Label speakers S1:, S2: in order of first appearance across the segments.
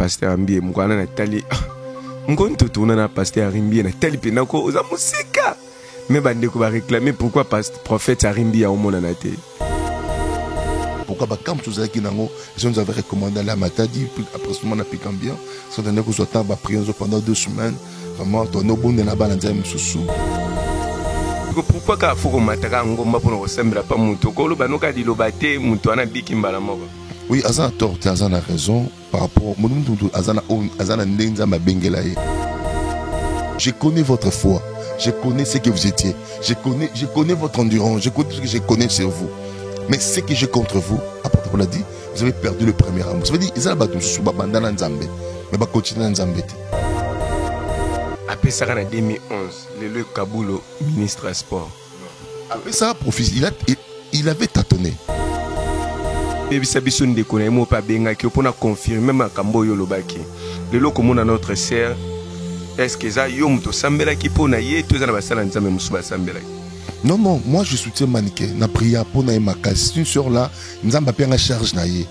S1: pasteur Ambiye mukwana na tali ngonto tuna na pasteur Arimbiye na tali pena ko oza musika mais bande ko ba réclamer pourquoi prophète Arimbiye au mona na te
S2: pourquoi ba comme tous qui nango je nous avais recommandé la Matadi après ce moment piquant bien sont donné que soit ba prier pendant 2 semaines vraiment ton obon de la balanza mususu.
S1: Pourquoi ka foko mataka ngomba pour resembler pas muto ko lo banoka di lobate muto ana biki mbala moko.
S2: Oui, Azan a tort, Azan a raison par rapport à Azan Nenza Mabengelaye. Je connais votre foi, je connais ce que vous étiez, je connais votre endurance, je connais sur vous. Mais ce que j'ai contre vous, après on l'a dit, vous avez perdu le premier amour. Ça veut dire, ils ont battu sous Babandana Nzambe, mais va continuer à Nzambe.
S1: Après ça, en 2011, le Kaboulo, ministre des Sports.
S2: Après ça, il avait tâtonné.
S1: Biso ndekona mo pa benga ki opona confirmer makambo yo lobaki lelo komona notre sœur est-ce que ça yo muto sambela ki pona ye to za na basala nzambe musu basambela
S2: non moi je soutiens Maniké na prière pona emaka c'est une sœur là nzamba pe nga charge na ye.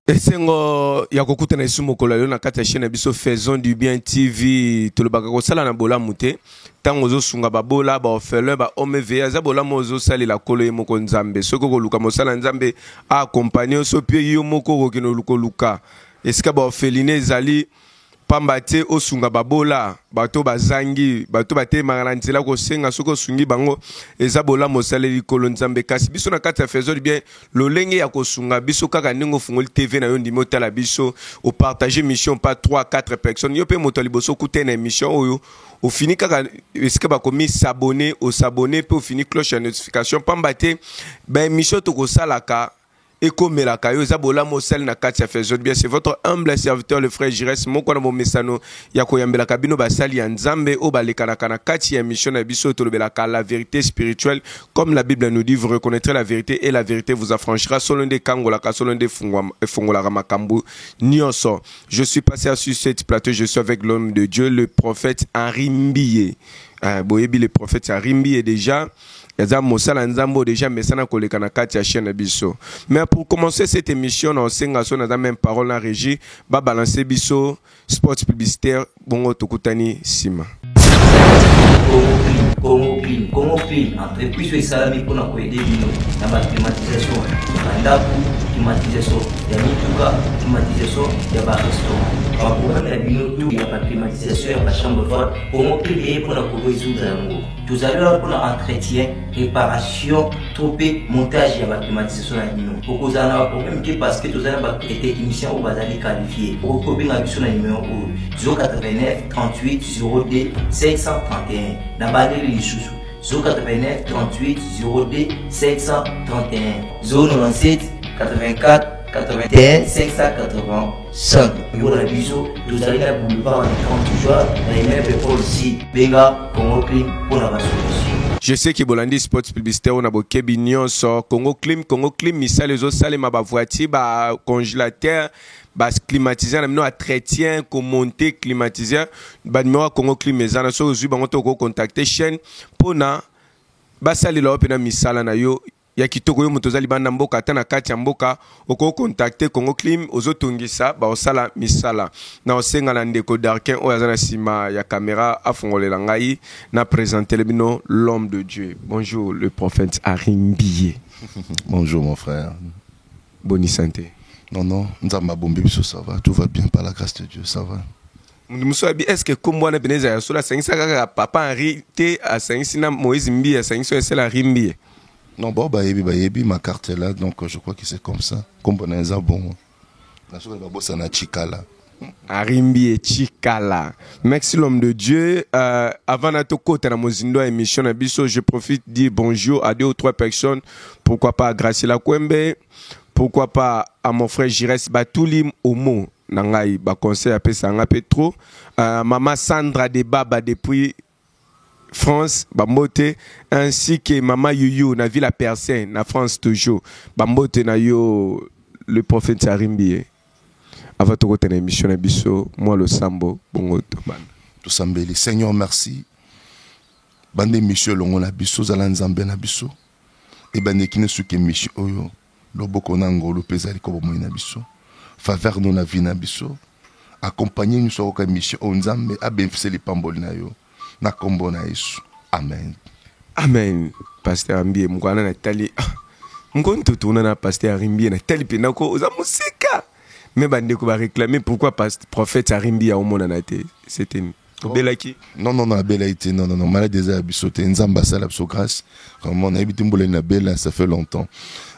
S1: Esengo ya kokuta na isumo kolalo na kata chaîne biso Faisons du Bien TV tolobaka ko sala na bola muté tango zo sunga babola ba ofele ba omeveya za bola mozo sali la kolo yemoko nzambe soko ko luka mosala nzambe a accompagner so pie yo moko ko kino luka eska ba ofeline zali pambate osunga babola bato bazangi bato bate maranzela ko senga soko sungi bango ezabola mosale likolo nzambe kasi biso na kati ya Faisons du Bien lolenge ya kosunga biso kaka ningo fungoli TV na yo ndimo tala biso o partager mission pas 3-4 personnes yo pe moto liboso kute na émission oyo au fini kaka eske ba komi s'abonner pe au fini cloche de notification pambate ben mission to ko salaka Eko Melaka, yo zabola mosel na kati ya Faisons du Bien, c'est votre humble serviteur le frère Jires moko na bomesano ya koyambela kabino basali ya nzambe o balekana kana kati ya mission na biso tolobelaka la vérité spirituelle comme la Bible nous dit vous reconnaîtrez la vérité et la vérité vous affranchira selon des kangola ka selon des fongola makambu nyonso. Je suis passé sur cette plateau, je suis avec l'homme de Dieu le prophète Arimbiye. Boyebi le prophète Arimbiye déjà Yaza Mosala Nzambo déjà mesana koleka na kati ya chaîne biso. Mais pour commencer cette émission on senga so na même parole na régie ba balancer biso spot publicitaire bongo tokutani sima.
S3: Congo Clean, entreprise de salami pour nous aider dans la climatisation, la climatisation, il y a mituka, climatisation, il y a restaurant. On va pouvoir il y a la climatisation, il y a la chambre forte. Congo Clean est pour nous résoudre l'amour. Tout à l'heure pour l'entretien, réparation, tropé, montage, il y a la climatisation. Pour que vous ayez un problème, parce que vous avez des techniciens ou vous allez qualifier. Pour que vous ayez un numéro 089 38 02 731. La balle de l'Issoussou. 089 38 02 731. 097 84 81 585. Pour la bisou, vous allez la boulevard en 30 jours. La immeuble pour le site. Benga, Congo Clean pour la solution.
S1: Je sais que Bolandi Sports Publicitaire on a beaucoup de so Congo Clean misal les autres salles ma voiture ba congélateur ba climatiseur na mino entretien comme monter climatiseur ba numéro Congo Clean mezana so zu bango to ko contacter chaîne pona ba sali la opena misala na yo ya kitoko yo moto zali banda mboka tana kati ya mboka oko contacter Congo Clean ozotungisa ba osala misala na osenga na ndeko Darkin o yazana sima ya caméra afongolela ngai na présenter le bino l'homme de Dieu. Bonjour le prophète Arimbiye.
S2: Bonjour mon frère.
S1: Bonne santé.
S2: Non, nzamba bombi biso ça va, tout va bien par la grâce de Dieu, ça va.
S1: Est-ce que comme moi na beneza ya sola sengisa kaka papa Henri te a sengisa Moïse Mbiye sengisa c'est la Rimbiye.
S2: Non, bon, bayebi, ma carte est là, donc je crois que c'est comme ça. Comme on a un bon. La chose est ça na chikala.
S1: Arimbi et Chikala. Merci l'homme de Dieu. Avant d'atteindre la mozindo émission Nabiso, je profite de dire bonjour à 2 ou 3 personnes. Pourquoi pas à Gracila Kwembe, pourquoi pas à mon frère Jires Batoulim Omo. Nangai ba conseil à Pesanga Petro. Maman Sandra de Baba depuis France, Bambote, ainsi que Maman Yuyu, na ville à Persin, na France toujours. Bambote na yo le prophète Arimbi. Avant de continuer l'émission, moi le Sambo, bongo
S2: tout sambeli. Seigneur, merci. Bande mission longo na biso zala nzambe na biso. Et bande kine suke mission oyo. Loboko nango lo pezali ko bomo na biso. Faveur nous na vie na biso. Accompagner nous sur la mission o nzambe a bénéficier les pamboli na yo. Na kombo na Yesu. Amen.
S1: Amen. Pasteur Ambi mkwana na tali. Mkonto tuna na Pasteur Ambi na tali pe nako oza musika. Mais bande ko ba réclamer pourquoi prophète Arimbi a omona na te. C'était Belaki.
S2: Non, Belaïté, non. Malade des abisoté, Nzamba sala biso grâce. Vraiment, on a habité Mbolé na Bela, ça fait longtemps.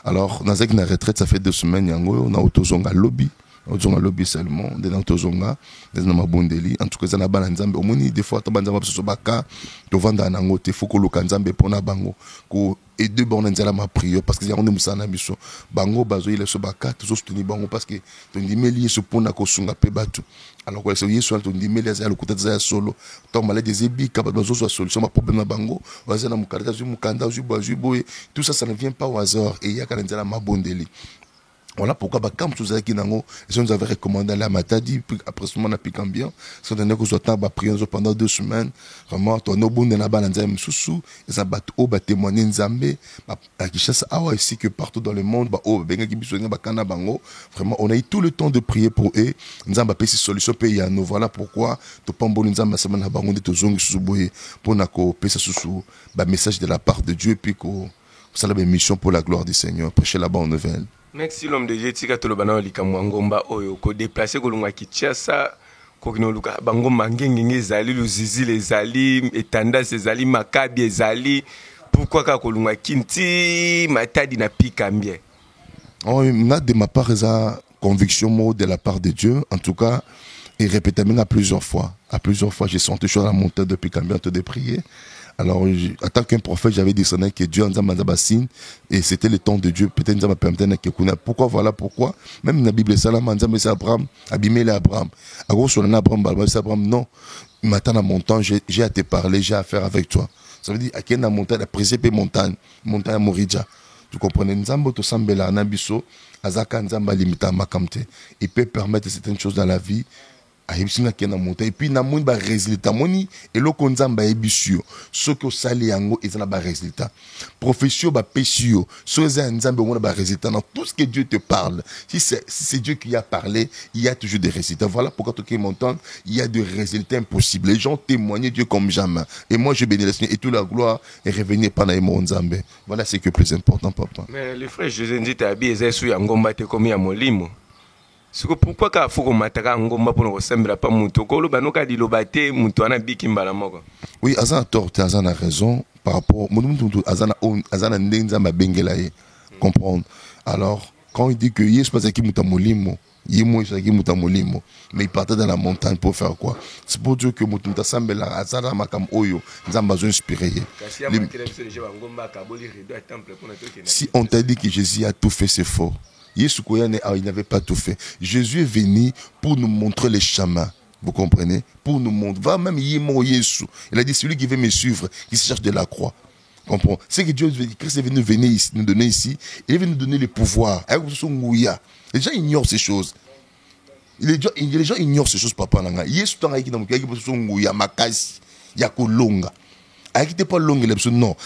S2: Alors, dans une retraite, ça fait 2 semaines, on a autozonga lobby. Autozonga lobby seulement, dans autozonga, dans mabondeli. En tout cas, ça n'a pas Nzambe. Au moins, des fois, tu as Nzamba biso baka, tu vends dans un côté, faut que le Nzambe pona bango. Et 2 bornes nzala ma prière parce que y a on musana biso bango bazo ile so baka to soutenir bango parce que to ndimeli yeso pona ko sunga pe batu alors que c'est yeso to ndimeli za le kutza solo to malade des ebi ka bazo so solution ma problème na bango waza na mukarata zu mukanda zu boye tout ça ne vient pas au hasard et il y a quand nzala ma bondeli. Voilà pourquoi quand vous avez si nous avait recommandé la matadi après ce moment on a piqué bien si on a que soit temps prier pendant 2 semaines vraiment ton no bon na balanza msusu ça bat au bat témoigner nzambe à Kinshasa ah ici que partout dans le monde ba oh benga ki biso ba kana bango vraiment on a eu tout le temps de prier pour eux nzamba pe si solution pe ya nous voilà pourquoi to pamboli nzamba semana bango de to zongi susu boye pour na ko pesa susu ba message de la part de Dieu puis ko ça la mission pour la gloire du Seigneur prêcher la bonne nouvelle.
S1: Merci l'homme de Dieu tika tolobana likamwa ngomba oyo ko déplacer ko lunga Kinshasa ko kino luka bango mangenge ezali luzizi ezali etandase ezali makabi ezali pourquoi ka ko lunga Kinti matadi na pikambie.
S2: On a de ma part esa conviction mot de la part de Dieu en tout cas et répété même à plusieurs fois j'ai senti sur la montagne depuis combien de prier. Alors, en tant qu'un prophète, j'avais discerné que Dieu en Bassine et c'était le temps de Dieu. Peut-être que permettait que pourquoi voilà pourquoi même dans la Bible Salam Nzamba c'est Abraham, abîmer Abraham. À gauche sur Abraham, c'est Abraham non. Maintenant à mon temps, j'ai à te parler, j'ai à faire avec toi. Ça veut dire à quelle montagne, la précipée montagne à Moridja. Tu comprenez Nzamba to sambela na biso, azaka Nzamba limita makamte. Il peut permettre certaines choses dans la vie. Et puis na moni ba résultat moni et le konzamba ebisio ce que sali yango ezana ba résultat profession ba pesio so za nzambe mona ba résultat dans tout ce que Dieu te parle si c'est Dieu qui a parlé il y a toujours des résultats voilà pourquoi toi qui m'entends il y a des résultats impossibles les gens témoignent Dieu comme jamais et moi je bénis le Seigneur et toute la gloire est revenue par mon nzambe voilà ce qui est plus important papa
S1: mais le frère José dit abi ezesu ya ngomba te comme ya molimo. Pourquoi ka foko mataka ngomba pour nous sembla pas muto ko lo banoka di lobate muto ana bikimbala moko.
S2: Oui, azana tort, azana raison par rapport mutu azana ndenza mabengela ye. Comprendre. Alors, quand il dit que Yesu pas qui muta molimo, yemo qui muta molimo, mais il partait dans la montagne pour faire quoi? C'est pour dire que mutu sembla azana makam oyo, nzamba zo inspiré. Si on t'a dit que Jésus a tout fait, c'est faux. Il n'avait pas tout fait. Jésus est venu pour nous montrer les chemins. Vous comprenez? Pour nous montrer. Va même Yémo Yesu. Il a dit celui qui veut me suivre, qui se cherche de la croix. Comprends? C'est que Dieu, Christ est venu ici, nous donner ici. Il est venu nous donner le pouvoir. Les gens ignorent ces choses. Les gens ignorent ces choses, papa. Yesu tanga qui dans le makasi yakolonga. Ayaki pas longue non.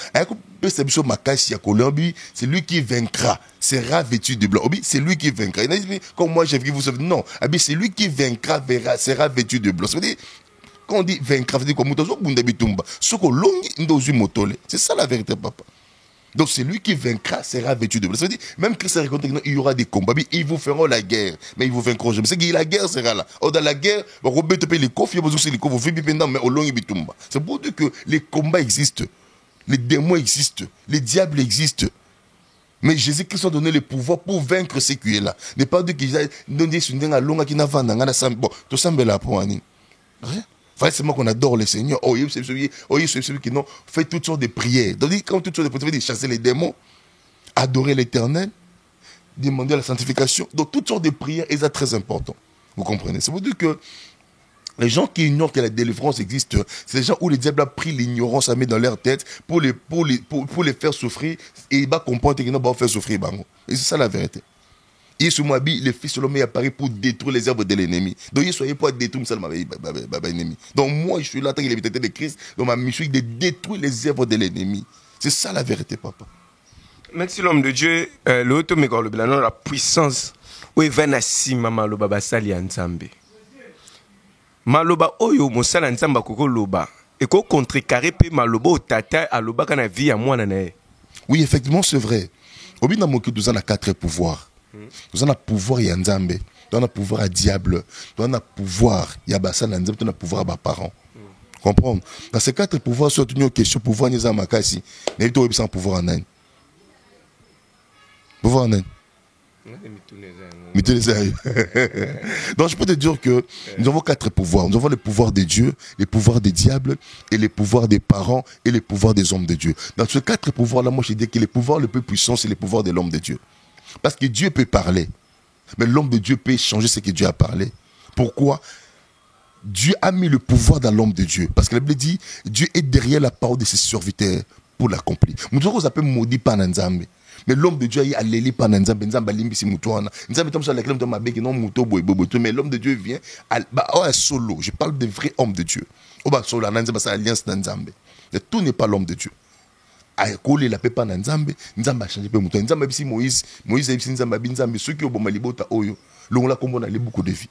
S2: C'est lui qui vaincra, sera vêtu de blanc. C'est lui qui vaincra. Il a dit comme moi j'ai vu vous savez non. C'est lui qui vaincra sera vêtu de blanc. Ça veut dire quand on dit vaincra, ça veut dire comme c'est ça la vérité papa. Donc c'est lui qui vaincra sera vêtu de blanc. Ça veut dire même Christ a raconté qu'il y aura des combats, ils vous feront la guerre, mais ils vous vaincront jamais. C'est que la guerre sera là. Dans la guerre, c'est pour dire que les combats existent, les démons existent, les diables existent. Mais Jésus-Christ a donné le pouvoir pour vaincre ce qui est là. Ne pas dire qu'il a donné ce n'est longa qui n'a pas bon, tout ça me l'a pour rien. C'est moi qu'on adore le Seigneur. Oh, celui qui non fait toutes sortes de prières. Donc, quand toutes sortes de prières, de chasser les démons, adorer l'Éternel, demander la sanctification. Donc, toutes sortes de prières, et ça très important. Vous comprenez? Ça veut dire que les gens qui ignorent que la délivrance existe, c'est les gens où le diable a pris l'ignorance à mettre dans leur tête pour les faire souffrir et il va comprendre qu'ils n'ont pas fait souffrir. Et c'est ça la vérité. Le Fils de l'homme est apparu pour détruire les œuvres de l'ennemi. Donc, il soit pour détruire l'ennemi. Donc, moi, je suis là, tant qu'il est de Christ, donc ma mission est de détruire les œuvres de l'ennemi. C'est ça la vérité, papa.
S1: Merci l'homme de Dieu. L'autre, mais quand la puissance, où il va nassi, maman, le baba sali ensemble. Maloba oyo mosala nzamba koko loba et ko contrecarrer pe maloba tata aloba kana vie à moi nae.
S2: Oui, effectivement, c'est vrai. Obina moki nous avons 4 pouvoirs. Nous avons pouvoir ya nzambe, nous avons pouvoir à diable, nous avons pouvoir ya basala nzambe, nous avons pouvoir à parents. Comprendre? Dans ces 4 pouvoirs, soit une question pouvoir ni za makasi, mais tu sans pouvoir en un. Pouvoir en un. Donc je peux te dire que nous avons 4 pouvoirs. Nous avons le pouvoir de Dieu, les pouvoirs des diables, et les pouvoirs des parents, et les pouvoirs des hommes de Dieu. Dans ces 4 pouvoirs-là, moi je dis que le pouvoir le plus puissant, c'est le pouvoir de l'homme de Dieu. Parce que Dieu peut parler, mais l'homme de Dieu peut changer ce que Dieu a parlé. Pourquoi? Dieu a mis le pouvoir dans l'homme de Dieu. Parce que la Bible dit, Dieu est derrière la parole de ses serviteurs pour l'accomplir. Nous devons s'appeler maudit par Nzambe. Mais l'homme de Dieu a allé par Nzambe, Nzambe limbi mutouana. Nzambe tombe sur la crème de ma bec non mouto boy boboto. Mais l'homme de Dieu vient solo. Je parle de vrais hommes de Dieu. Oba solo Nzambe c'est alliance Nzambe. Tout n'est pas l'homme de Dieu. A collé la pepa Nzambe, Nzambe a changé peu mouto. Nzambe bisi Moïse a bisi Nzambe Nzambe ceux qui ont bon malibota oyo. L'on l'a comme on a beaucoup de vie.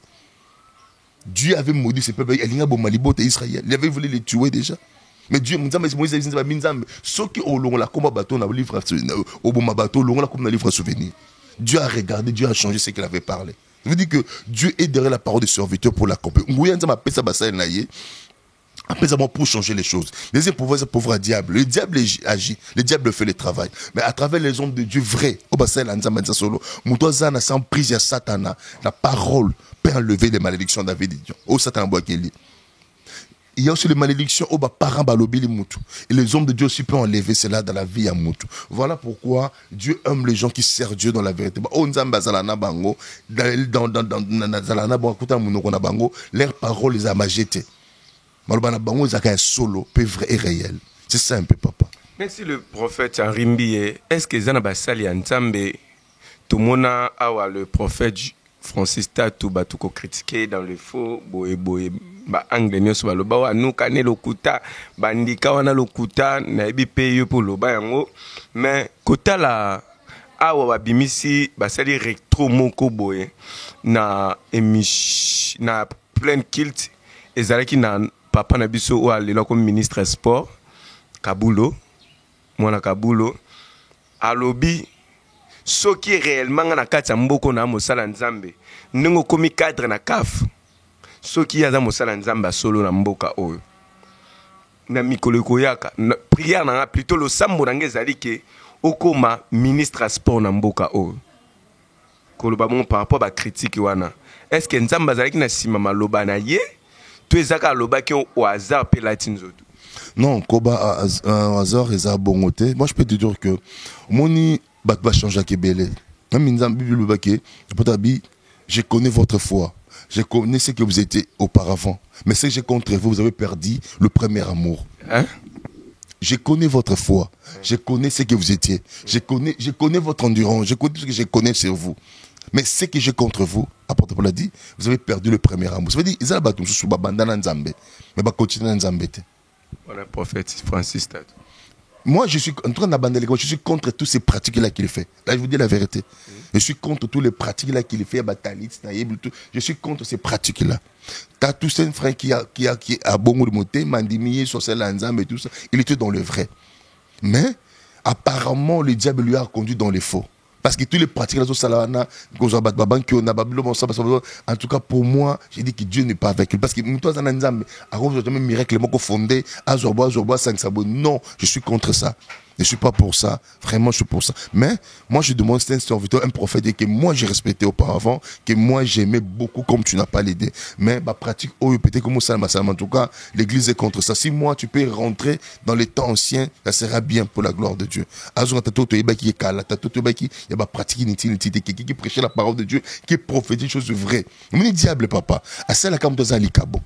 S2: Dieu avait maudit ses peuples, il y a bon malibota Israël. Il avait voulu les tuer déjà. Mais Dieu, Moïse a dit, ceux qui ont la comme bateau, on a livre au bon bateau, on a comme un livre souvenir. Dieu a regardé, Dieu a changé ce qu'il avait parlé. Ça veut dire que Dieu est derrière la parole de serviteur pour l'accomplir. Pour changer les choses. Deuxième pouvoir, c'est le pouvoir du diable. Le diable agit, le diable fait le travail. Mais à travers les hommes de Dieu vrais, sans prise à Satan, la parole peut enlever les malédictions David. Oh, Satan, il y a aussi les malédictions au parents balobi les moutou. Et les hommes de Dieu aussi peuvent enlever cela dans la vie à moutou. Voilà pourquoi Dieu aime les gens qui servent Dieu dans la vérité. Leurs paroles les a majetés. Solo, peu vrai et réel. C'est ça un peu, papa.
S1: Merci le prophète Arimbi. Est-ce que Zanaba Sali Nzambe, tout le monde a le prophète Francis Tatou batuko critiqué dans le faux boye ba angle nyonso ba loba wa nuka ne lokuta bandika wana lokuta na ebi paye pour loba yango mais kota la awa babimisi basali retro moko boye na na plein kilt ezalaki na papa na biso o alelo comme ministre sport Kabulo mwana Kabulo alobi ce qui est réellement na kati mboko na mosala nzambe ndingo komi cadre na CAF ce qui a za mosala nzambe solo na mboka oyo na mikolo koyaka prière na plutôt le sambo na ngezali ke okoma ministre sport na mboka oyo koloba mon par rapport à critique wana est-ce que nzambe azalaki na sima maloba na ye to ezaka loba ke au hasard pe latinzoto
S2: non koba hasard eza bongote. Moi je peux te dire que moni va changer à Kébélé. Je connais votre foi. Je connais ce que vous étiez auparavant. Mais ce que j'ai contre vous, vous avez perdu le premier amour. Hein? Je connais votre foi. Je connais ce que vous étiez. Je connais votre endurance. Je connais ce que je connais sur vous. Mais ce que j'ai contre vous, apporte pour la dit, vous avez perdu le premier amour. Ça veut dire, ils ont battu sous bandana Nzambe. Mais bah continuer Nzambe.
S1: Voilà, prophète Francis Tatou.
S2: Moi, je suis en train d'abandonner, je suis contre toutes ces pratiques-là qu'il fait. Là, je vous dis la vérité. Je suis contre toutes les pratiques-là qu'il fait, je suis contre ces pratiques-là. T'as tous un frère qui a bon de moté, Mandimié, Sorcelle Nzambe et tout ça. Il était dans le vrai. Mais, apparemment, le diable lui a conduit dans les faux. Parce que tous les pratiques, en tout cas pour moi, j'ai dit que Dieu n'est pas avec lui. Parce que non, je suis contre ça. Je ne suis pas pour ça. Vraiment, je suis pour ça. Mais moi, je demande, c'est un serviteur, un prophète et que moi, j'ai respecté auparavant, que moi, j'aimais beaucoup comme tu n'as pas l'idée. Mais ma pratique, oh, peut-être comme ça, en tout cas, l'église est contre ça. Si moi, tu peux rentrer dans les temps anciens, ça sera bien pour la gloire de Dieu. Il y a ma pratique qui prêchait la parole de Dieu, qui prophétise des choses vraies. Mais diable, papa, à celle-là, comme dans un likabo.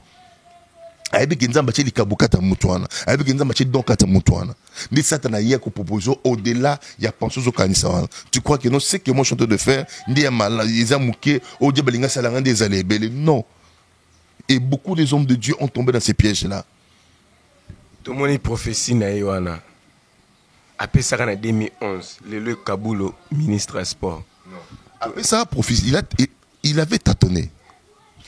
S2: Avec Nzamba chez Likabukata Mutuana, avec Nzamba chez Donkata Mutuana. Ni Satana y a proposé au-delà, il y a pensé au Kanisa. Tu crois que non, c'est que moi je suis en train de faire, ni à mal, ils ont mouqué, au Diabalinga Salaran des Alébélés. Non. Et beaucoup des hommes de Dieu ont tombé dans ces pièges-là.
S1: Tout le monde est prophétie Naïwana. Après ça, en 2011, le Kaboulo, ministre des Sports.
S2: Après ça, prophétie, il avait tâtonné.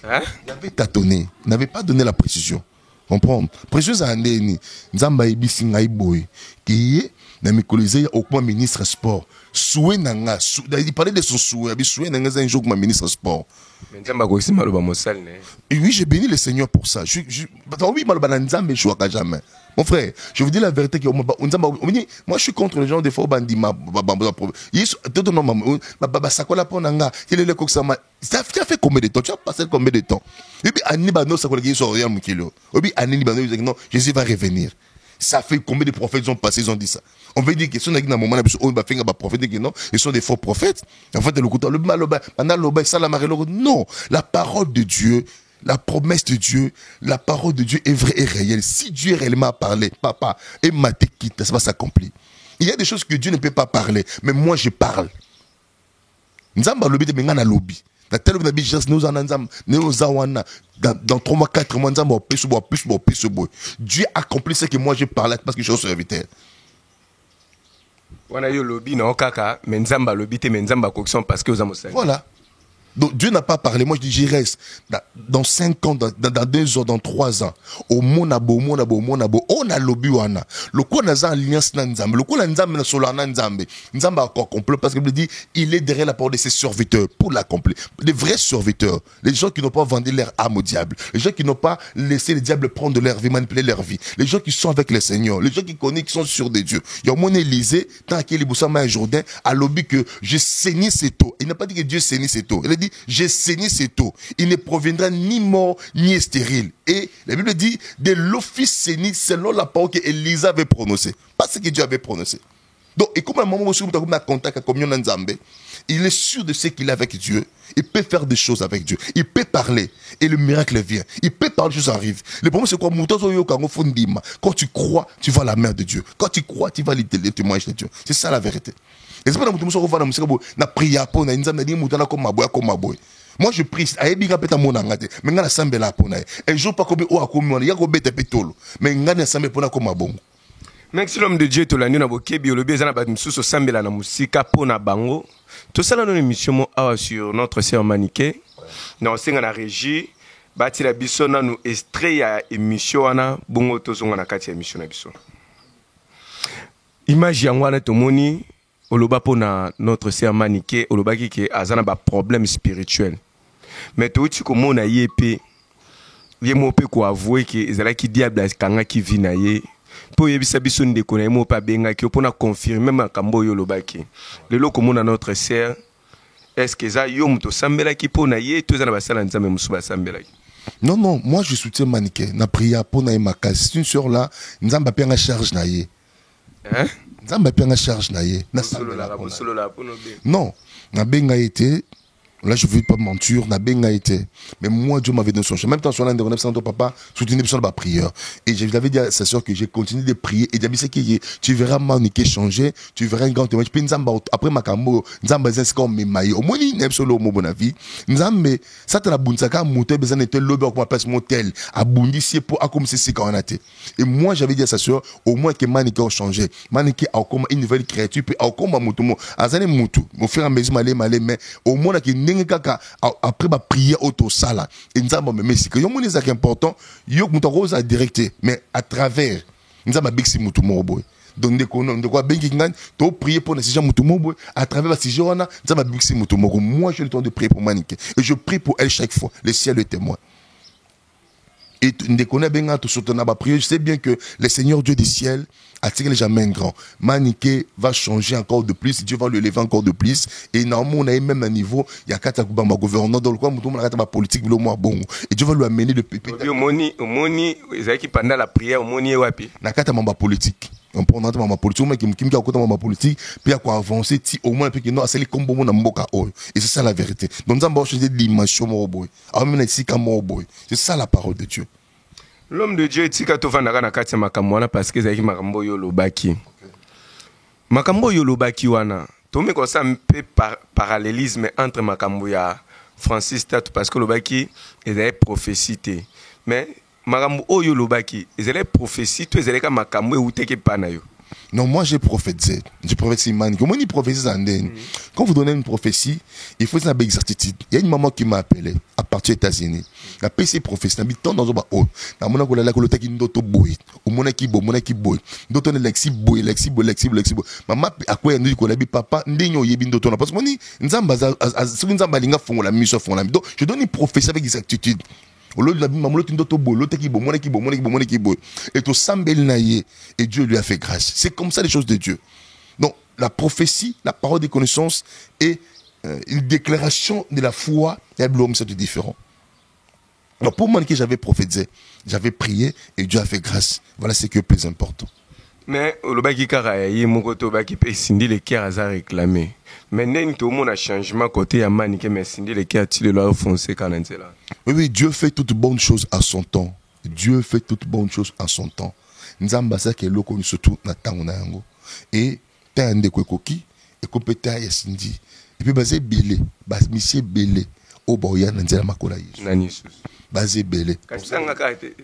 S1: Hein?
S2: Il avait tâtonné. Il n'avait pas donné la précision. Comprendre. Précieuse à Andéni, Nzamba Ibisi Ngaïboy, qui est, dans mes collègues, au point ministre sport. Soué Nanga, il parlait de son souhait, il souhait Nanga un jour comme ministre sport.
S1: Mais Nzamba Gosi Malouba Mossal,
S2: et oui, j'ai béni le Seigneur pour ça. Oui, Malouba Nzamba, je ne jamais. Mon frère, je vous dis la vérité que moi je suis contre les gens des fois bandi ça fait combien de temps? Tu as passé combien de temps? Et puis Anibano ça collègue sur rien Mukilo. Et puis Anibano dit non, Jésus va revenir. Ça fait combien de prophètes ont passé, ils ont dit ça. On veut dire que si on a dit dans un moment on va faire un prophète que non, ils sont des faux prophètes. En fait le coup le maloba, non, la parole de Dieu, la promesse de Dieu, la parole de Dieu est vraie et réelle. Si Dieu réellement a parlé, papa, et Matékita, ça va s'accomplir. Il y a des choses que Dieu ne peut pas parler, mais moi je parle. Nzamba lobby de mengana lobby. Dans 3 mois, 4 mois, Dieu accomplit ce que moi je parlais parce que je suis serviteur.
S1: Wana yo lobby na okaka, mais Nzamba lobby te Nzamba coction parce que vous avez.
S2: Voilà. Donc Dieu n'a pas parlé. Moi je dis j'y reste. Dans 5 ans, dans 2 ans, dans 3 ans. Au monabo, on a lobby wana. Le coup on a alliance na Nzambe. Le coup na Nzambe na solana Nzambe. Nzambe a encore complet parce qu'il dit il est derrière la parole de ses serviteurs pour l'accomplir. Les vrais serviteurs, les gens qui n'ont pas vendu leur âme au diable, les gens qui n'ont pas laissé le diable prendre leur vie, manipuler leur vie, les gens qui sont avec le Seigneur, les gens qui connaissent, qui sont sûrs de Dieu. Il y a mon Élysée, tant qu'il est Boussama un Jourdain, a lobby que je saignais ses taux. Il n'a pas dit que Dieu saignait ses taux. Il a dit j'ai saigné ses taux. Il ne proviendra ni mort ni stérile. Et la Bible dit de l'office saigné selon la parole que Élisa avait prononcée. Pas ce que Dieu avait prononcé. Donc, et comme un moment où on a contact avec la Nzambe, il est sûr de ce qu'il a avec Dieu. Il peut faire des choses avec Dieu. Il peut parler. Et le miracle vient. Il peut parler, les choses arrivent. Le problème, c'est quoi? Quand tu crois, tu vas à la main de Dieu. Quand tu crois, tu vas les témoignages de Dieu. C'est ça la vérité. Et c'est pas dans na prière pour na nzambe na mutana comme maboy. Moi je prie, ayebi peta mona ngate, mais ngana sambela pona. Un jour pas comme o akomi ya ko beta petolo, mais ngana sambe pona comme bongo.
S1: Merci l'homme de Dieu to la na bokebi olobi ezana ba misuso sambela na musika pona bango. To sala no émission mo awa sur notre sœur Maniké. Na senga na régie, bati la biso na nous extrait ya émission wana bongo to zonga na kati ya émission na biso. Image ya ngwana to moni oloba pona notre sœur Maniké oloba ki azana ba problème spirituel. Mais to uti ko mona yepe ye mo pe ko avouer que ezala ki diable kanga ki vina ye po yebisa biso ndeko na mo pa benga ki pona confirmer makambo yo lobaki. Lelo ko mona notre sœur est-ce que ça yo muto sambela ki pona ye to ezana basala nzambe musuba sambela ki.
S2: Non, moi je soutiens Maniké. Na prière pona e makasi. C'est une sœur là, nzamba pe nga charge na ye.
S1: Hein?
S2: Nzamba pe nga charge na ye. Non, na benga été. Là, je ne veux pas mentir, na benga été. Mais moi, Dieu m'avait donné son chemin. Même temps, sur l'un de papa, soutenir besoin de ma prière. Et je l'avais dit à sa soeur que j'ai continué de prier. Et j'ai dit, tu verras Maniké changer, tu verras un grand témoignage. Puis Nzamba, après ma cambo, Nzamba, c'est comme mes mailles. Au moins, il n'est pas solo, mon bon avis. Nzamba, ça te la bunsaka, mouté, besoin de l'obé, comme place motel, à bundi, si pour, à comme c'est quand on a été. Et moi, j'avais dit à sa soeur, au moins que Maniké a changé. Maniké a comme une nouvelle créature, puis a comme un moutou, azane moutou. Au fur et à mesure, malé, mais au moins, qu'il après ma prière auto sala et nzamba me messi que yo moni ça qui important yo muto rosa directé mais à travers nzamba bixi mutu moboy donc de quoi bengi ngan to prier pour ces gens mutu moboy à travers ces gens là nzamba bixi mutu mogo. Moi j'ai le temps de prier pour Maniké et je prie pour elle chaque fois, le ciel est témoin. et je sais bien que le Seigneur Dieu du ciel attire les jamais grand. Maniké va changer encore de plus, Dieu va le lever encore de plus. Et normalement, on a même un niveau, il y a 4 gouvernement dans le coin, on a politique, bon. Et Dieu va lui amener le pépé.
S1: Pendant la prière, on
S2: a politique. On peut entrer dans ma politique, mais qui a côté ma politique, puis à quoi avancer, si au moins, puis que non, c'est les combos mon amboka oh. Et c'est ça la vérité. Donc, nous avons changé de dimension, mon boy. Alors, même ici, comme mon boy. C'est ça la parole de Dieu.
S1: L'homme de Dieu est tika to vanda na kati makamwana parce que zaki makambo yo lobaki. Makambo yo lobaki wana. To me ko sa mpe parallélisme entre makambo ya Francis Tatou parce que lobaki est prophétie. Mais makambo oyo lobaki, ezele prophétie to ezele ka makambo e uteke pana yo.
S2: Non, moi j'ai prophétisé. J'ai prophétisé man. Comment il prophétise en denne? Quand vous donnez une prophétie, il faut une exactitude. Il y a une maman qui m'a appelé à partir des États-Unis. La PC prophétie, habitant dans un haut. La monnaie qu'on a la colonie qui n'auto boy. Au monnaie qui boy. D'autres ne lexi boy. Maman à quoi on dit qu'on a dit papa n'enyo yebin d'autres. Parce que moi ni nzamba ce nzamba linga font la mission font la. Donc je donne une prophétie avec exactitude. Et tout et Dieu lui a fait grâce. C'est comme ça les choses de Dieu. Donc la prophétie, la parole des connaissances et une déclaration de la foi, c'est différent. Alors pour moi que j'avais prophétisé, j'avais prié et Dieu a fait grâce. Voilà ce qui est le plus important.
S1: Mais le baki karaye mon koto baki pe sindi le cœur a réclamé. Mais tout le monde a changement côté ya manike mais sindi le cœur ti le leur foncé kanantela.
S2: Oui, Dieu fait toute bonne chose à son temps. Dieu fait toute bonne chose à son temps. Nzamba sa ke loko surtout na tango na yango. Et ta ande kokoki et kopeta ya sindi. Et puis basé belé, bas monsieur belé o boya na nzela makola Yesu.
S1: Nani Jesus.
S2: Basé belé.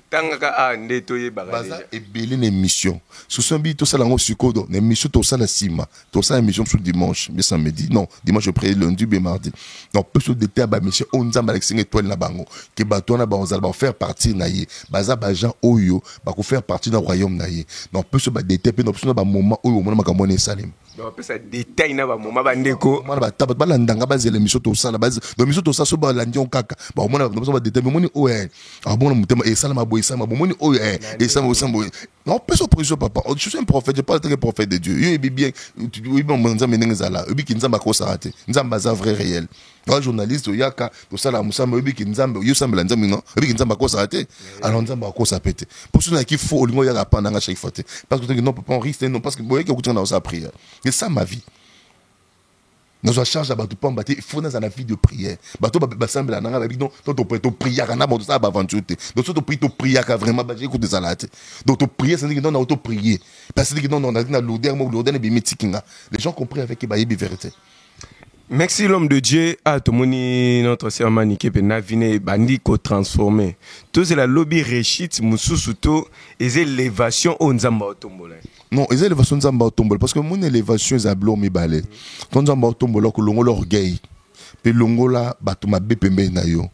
S1: Tangaka a ndeto ye bagaje.
S2: Baza et belé les missions. Sous son bi to ça lango sukodo, les missions to ça la sima. To ça la mission sur dimanche, mais samedi. Non, dimanche je prie lundi et mardi. Donc peu sur déter ba mission on nzamba avec 5 étoiles na bango. Que bato na bango ba faire partie na ye. Baza ba Jean oyo ba ko faire partie dans royaume na ye. Donc peu sur ba déter pe non sur ba moment oyo mona makambo na Salim.
S1: Donc peu ça détail na ba moment ba ndeko.
S2: Mona ba tabat ba landanga ba zele mission to ça la base. Donc mission to ça so ba landi on kaka. Ba mona ba déter moni oye. Ah bon mutema et ça la maboy ça ma moni oye et ça mo sambo. Non peu sur pression papa. Je suis un prophète, je parle très prophète de Dieu. Il est bien oui bon nzamba nengezala. Obi ki nzamba ko sarate. Nzamba za vrai réel. Un journaliste yaka to ça la musamba obi ki nzamba yo samba nzamba non. Obi ki nzamba ko sarate. Alors nzamba ko sa pété. Pour ceux qui faut olingo ya rapanda nga chaque fois. Parce que non papa on risque non parce que boye que kutina sa prière. C'est ça ma vie. Nous on charge à bateau pas battre, il faut dans la vie de prière. Bateau ba sembla nanga ba non, to prière na bon ça ba aventure. Donc to prière vraiment ba écoute ça là. Donc to prière c'est dire que non auto prier. Parce que non on a l'odeur l'odeur est mythique. Les gens comprennent avec ba yebi vérité.
S1: Merci l'homme de Dieu à tomoni notre sœur Maniké pe na vine bandi ko transformer. Tout c'est la lobby réchite mususu to et élévation au nzamba otombola.
S2: Non, les élévations nzamba otombola parce que mon élévation est ablo mi balé. Quand nzamba otombola ko longo l'orgueil. Pe longo la bato mabe pembe na yo.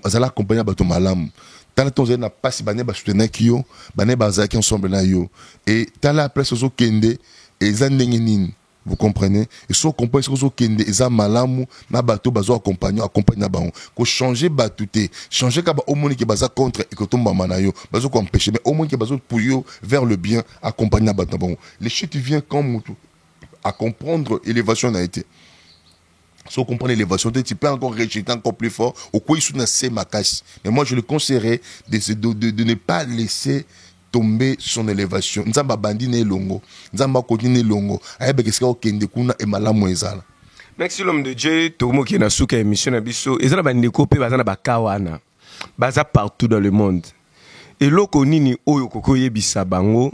S2: Azala accompagner bato malamu. Tala tonze na pasi bané ba soutenir kio, bané ba zaki ensemble na yo. Et tala après sozo kende et zandengi nini. Vous comprenez? Et si on comprend ce que vous avez fait, malamu na bateau bazo accompagner na baon. Ko changer batouté, changer ka ba au monde qui baza contre et que tomba manayo, bazo ko empêcher mais au monde qui bazo pour yo vers le bien accompagner na bateau baon. Les chutes viennent comme tout à comprendre élévation a été. Si on comprend l'élévation, tu peux encore rejeter encore plus fort. Au quoi il sous ma casse. Mais moi je le conseillerais de ne pas laisser tomber son élévation. Nzamba bandi ne longo. Nzamba continue longo. Ayebe kesika okende kuna e malamu ezala.
S1: Merci l'homme de Dieu. Tomo qui na suka émission na biso. Ezala bandeko pe bazana bakawana. Baza partout dans le monde. Et loko nini oyo koko yebisa bango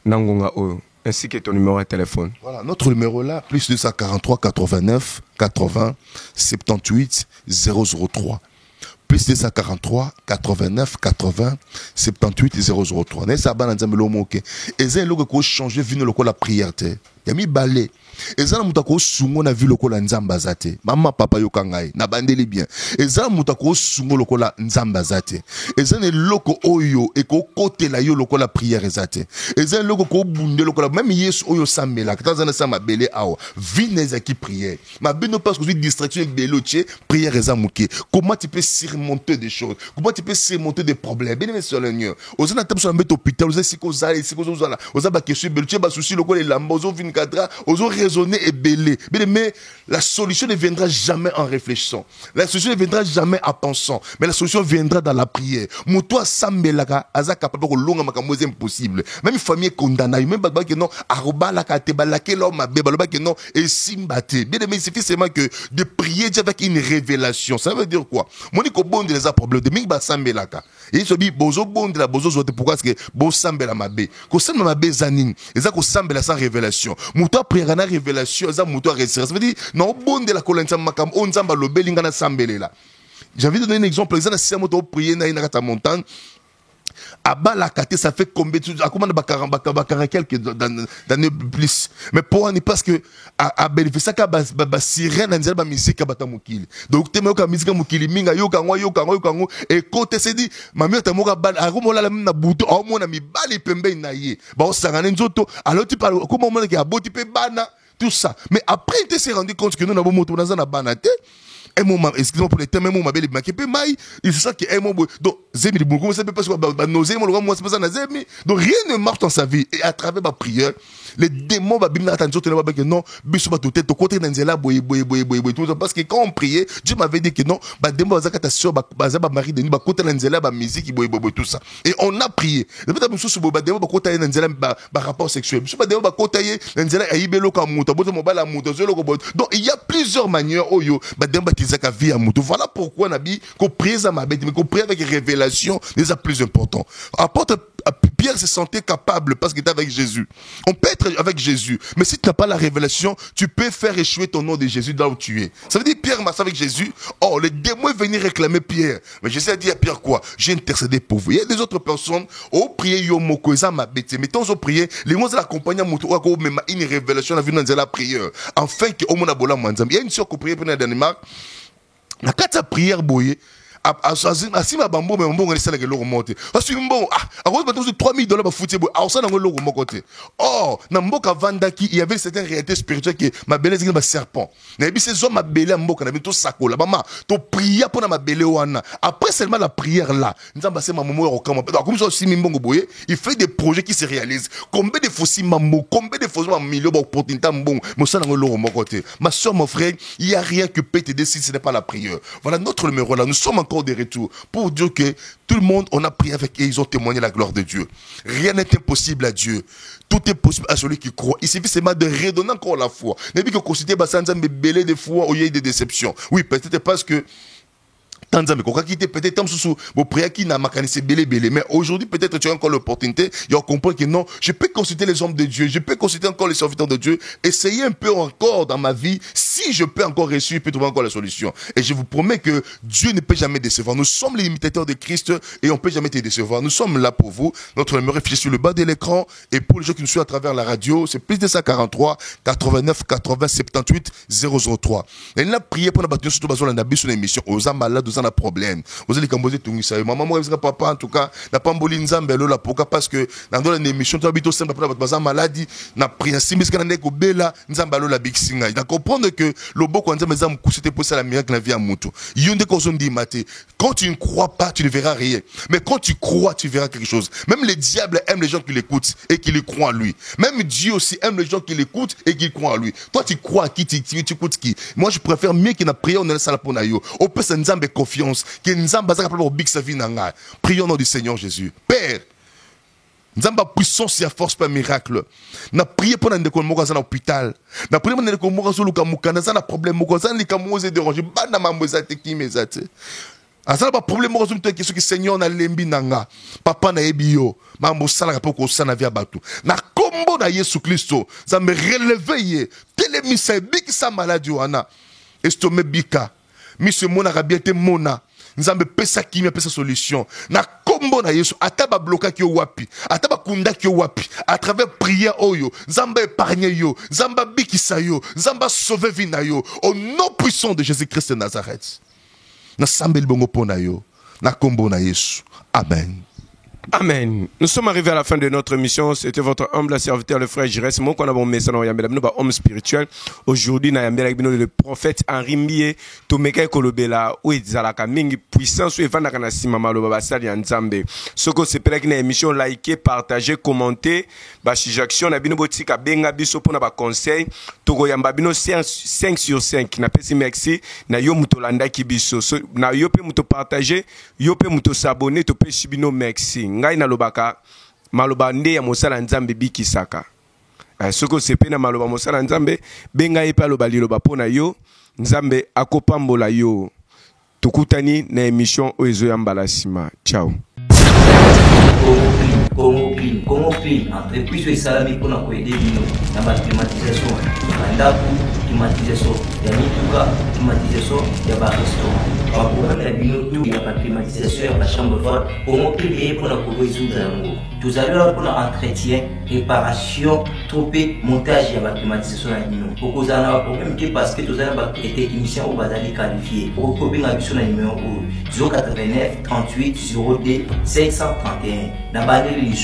S1: nangonga oyo. Ainsi que ton numéro de téléphone. Voilà,
S2: notre numéro là, plus 243 89 80 78 003. Plus 243 89 80 78 003. N'est-ce pas, Bananzamelo Moke? Et c'est là que changer vino le la prière. ya mibale ezala mutu akosungo na vi lokola nzambe aza te. Mama papa yoka ngai nabandeli bien, ezala mutu akosungo lokola nzambe aza te. Ezala eloko oyo ekokotela yo lokola prière eza te. Ezala eloko ekobunde lokola même yesu oyo osambelaka tanza na sa mabele awa vi na ezalaki prière mabeno parce que ozwi distraction ebele otie prière eza moke. Comment tu peux surmonter des choses, comment tu peux surmonter des problèmes? Bien aimé sur le Seigneur, oza na tape sur la mbete hôpital, oza siko ozala esiko ozala oza bakesho ebele otie basusi lokola elamba ozo vinkadra ozo raisonner ebele. Bien aimé, la solution ne viendra jamais en réfléchissant, la solution ne viendra jamais en pensant, mais la solution viendra dans la prière. Moto asambelaka aza capable ko longa makambo c'est impossible. Même famille condamnée, même ba que non arobalaka te balake lo mabe baloba que non et simbate. Bien aimé, il suffit seulement que de prier Dieu avec une révélation. Ça veut dire quoi? Moni ko bonde les a problème de mingi ba sambelaka. Et so bi bozo bonde la bozo zote pourquoi est-ce que bo sambela mabe? Ko sambela mabe zaning, eza ko sambela sans révélation. Moto prier na révélation, eza moto réussir. Ça veut dire non bonde la kolenza makam on nzamba lobelinga na sambelela. J'ai envie de donner un exemple. Exemple, si on prier dans une montagne, à bas la carte, ça fait combien de temps? À combien de quelques d'années plus? Mais pour parce que à bénéficier ça, sirène, dans musique, donc tu m'as musique mukili minga yoka et côté c'est dit ma mère t'a moka bal arumola la na buto au mon ami bali pembe naie ba o sangana nzoto alors tu parles comment on a boti pe bana tout ça mais après il s'est rendu compte que nous n'avons moto dans un banate. Un moment, excusez-moi pour les thèmes, un moment, il m'a fait maï, il c'est ça qui est un moment. Donc, Zemi, vous savez pas ce que nausée, moi, c'est pas ça, Zemi. Donc, rien ne marche dans sa vie. Et à travers ma prière, les démons, non, biso tout tête, côté d'Anzela, parce que quand on priait, Dieu m'avait dit que non, démon, ta soeur, mari de nous, côté d'Anzela, musique, tout ça. Et on a prié. Le fait que je suis démon, côté d'Anzela, rapport sexuel. Je suis démon, côté d'Anzela, donc, il y a plusieurs manières, voilà pourquoi on a dit qu'on prie à ma bête, mais qu'on prie avec révélation, c'est plus important. Apporte Pierre se sentait capable parce qu'il était avec Jésus. On peut être avec Jésus, mais si tu n'as pas la révélation, tu peux faire échouer ton nom de Jésus là où tu es. Ça veut dire Pierre marche avec Jésus. Oh, les démons est venu réclamer Pierre. Mais Jésus a dit à Pierre quoi? J'ai intercédé pour vous. Il y a des autres personnes, oh, prier yomoko, ça m'a bête. Mais tant qu'on prie, les gens l'accompagnent à une révélation, la vie dans la prière. Enfin, que au monde a bola manzam. Il y a une sœur qui prie pour le Danemark. La carte prière boye. Si ma bambo mais mbongo nisa ke loko monte parce que mbongo à cause de $3,000 ba foutu boy alors ça na loko mokote oh na mboka vandaki il y avait certaines réalités spirituelles que ma belle c'est un serpent na bi ces hommes ma belle mboka na bientôt sakola maman to prier pour na ma belle wana après seulement la prière là nzamba c'est ma momo okama comme ça aussi mbongo boye il fait des projets qui se réalisent combien de fossi mambo combien de fossi millions d'opportunités mbongo mais ça na loko mokote ma soeur mon frère il y a rien que peut t'aider si ce n'est pas la prière. Voilà notre numéro là, nous sommes encore de retour pour dire que tout le monde on a prié avec eux, ils ont témoigné la gloire de Dieu. Rien n'est impossible à Dieu. Tout est possible à celui qui croit. Il suffit seulement de redonner encore la foi. N'est pas que consulter Bassanza mais belé des fois où il y a des déceptions. Oui, peut-être parce que peut-être mais aujourd'hui peut-être tu as encore l'opportunité et on comprend que non, je peux consulter les hommes de Dieu, je peux consulter encore les serviteurs de Dieu, essayer un peu encore dans ma vie, si je peux encore réussir, je peux trouver encore la solution. Et je vous promets que Dieu ne peut jamais décevoir. Nous sommes les imitateurs de Christ et on ne peut jamais te décevoir. Nous sommes là pour vous. Notre numéro est sur le bas de l'écran et pour les gens qui nous suivent à travers la radio, c'est plus de 143 89 80 78 003. Et là, priez pour la bataille surtout sur la émission aux âmes malades, aux âmes problème. Vous allez composer tout ça. Maman, moi, papa, en tout cas, n'a pas mboli nzambe là pourquoi parce que dans l'émission tu habites au simple pour la maladie, n'a pris un simis qu'on a bela nzamba la big singa. Il comprendre que le beau quand nzamba nzamba c'était pour ça la miracle la vie à mutu. Yonde ko zone di maté. Quand tu ne crois pas, tu ne verras rien. Mais quand tu crois, tu verras quelque chose. Même les diables aiment les gens qui l'écoutent et qui les croient en lui. Même Dieu aussi aime les gens qui l'écoutent et qui croient en lui. Toi tu crois à qui tu écoutes qui. Moi je préfère mieux qu'il n'a prié on est ça pour nayo. Au peut nzamba confiance. Prions au nom du Seigneur Jésus. Père, Nzamba puissance et force par miracle. Na prié pour n'être comme moi dans l'hôpital. Na prié pour n'être comme moi dans le camouka. Na problème moi dans les camous et déranger. Bana mamozate qui mezate. Asa pas problème moi dans question que Seigneur na lembi nanga. Papa na ebio. Mambo sala pour ko sana via batu. Na kombo na Yesu Christo. Ça me réveiller. Télémisa biki sa maladie wana. Estomé bika. Monsieur mona rabiete mona. Nzambe pesa qui me pesa solution. Na kombo na Yesu ataba bloka ki wapi ataba kunda ki wapi à travers prière oyo Nzamba épargne yo Nzamba bikisa yo Nzamba sauver vie na yo au nom puissant de Jésus-Christ de Nazareth na sambeli bongo pona yo na kombo na Yesu amen.
S1: Amen. Nous sommes arrivés à la fin de notre émission. C'était votre humble serviteur, le frère Jires. Moi, qu'on a bon message, homme spirituel. Aujourd'hui, le prophète Henri Mie, Tomeka Kolobela, où il a mingi puissance, où il va na simama lo babasali nzambe. Ce que c'est pour une émission, liker, partager, commenter. Bashi Jackson, na bino botika benga biso pour na ba conseil. Togo yamba bino 5 sur 5. Na pesi merci. Na yo mutolanda kibiso. Na yo pe muto partager, yo pe muto s'abonner, to pe shibino merci. Ngai na lobaka maloba nde ya mosala nzambe bikisaka soko sepe na maloba mosala nzambe benga epa loba liloba pona yo nzambe akopambola yo tukutani na émission oyo ya mbala sima. Ciao.
S3: Congo Clean, entreprise et salami pour nous aider dans la climatisation, climatisation, il y a mituka, climatisation, il y a restaurant. Par problème il y a la climatisation, il y a la chambre forte. Congo Clean pour nous résoudre l'amour. Tout à l'heure pour l'entretien, réparation, tropé, montage, il y a la climatisation. Pour cause d'un problème parce que tout à l'heure les techniciens au bazali qualifiés. Pour copier la mission numéro 089 38 02 531. N'abandonnez les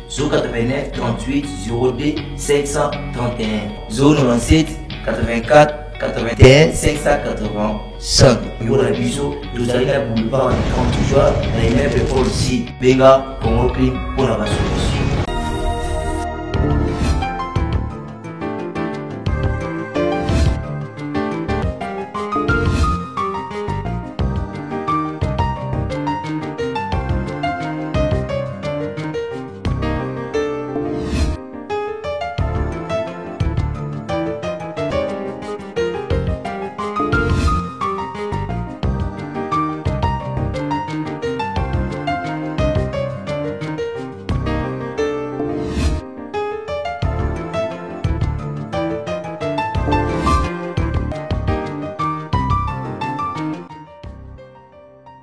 S3: 089 38 02 531 097 84 81 585. Pour la biseau, vous allez la boulevard 30 jours, la immeuble Paul ici, Béga, Congo Clean pour la solution.